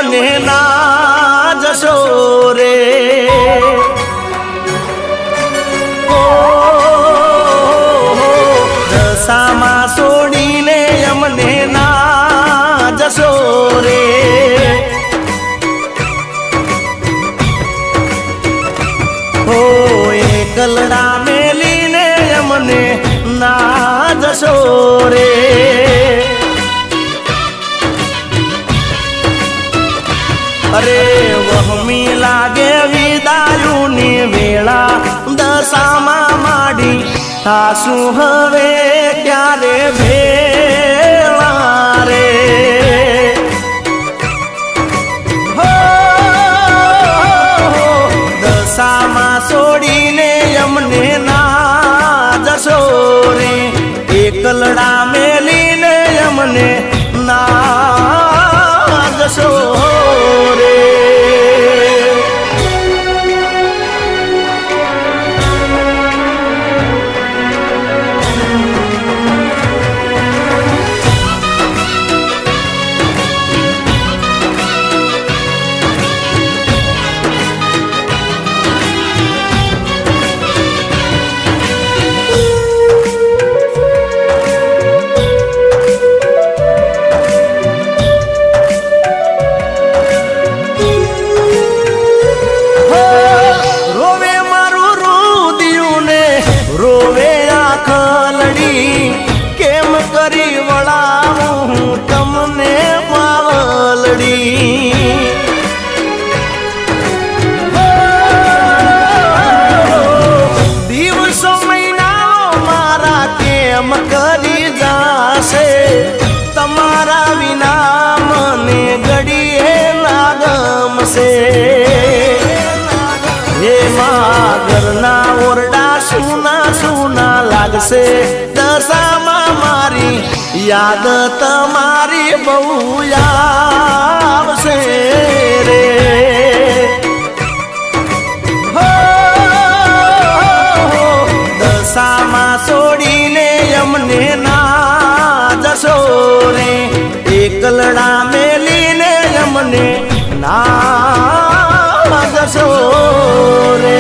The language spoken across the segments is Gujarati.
યમને ના જશો રે દશામાં છોડીને યમને ના જશો રે હો એકલડા મેલીને યમને ના જશો રે અરે વહમી લાગે વિદાયુની વેળા દશામાં માડી થાશું હવે ક્યારે ભેળા રે હો દશામાં છોડીને યમને ના જશો રે એકલડા મેલીને યમને ના જશો રે રોવે આખલડી કેમ કરી વળાવું તમને માવલડી દિવસો મહિના મારા કેમ કરી જાશે તમારા વિના મને ઘડીએ ના ગમશે હે મા ઘરના ઓરડા સુના સુના લાગશે દશામાં મારી યાદ તમારી બહુ આવશે રે હો દશામાં છોડીને યમને ના જશો રે એકલડા મેલીને યમને ના જશો રે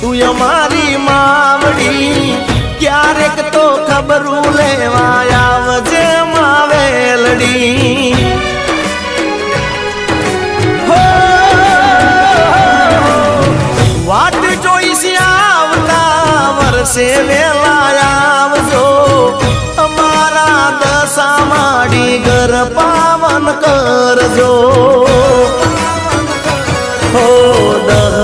તું અમારી માવડી ક્યારેક તો ખબરું લેવા આવજે માવેલડી હો વાટ જોઈશ આવતા વર્ષે વેલા આવજો અમારા દશા માડી ઘર પાવન કરજો હો દહ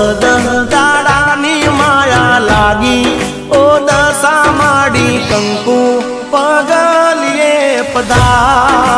લાગી ઓ દશા માડી કંકુ પગલીએ પધા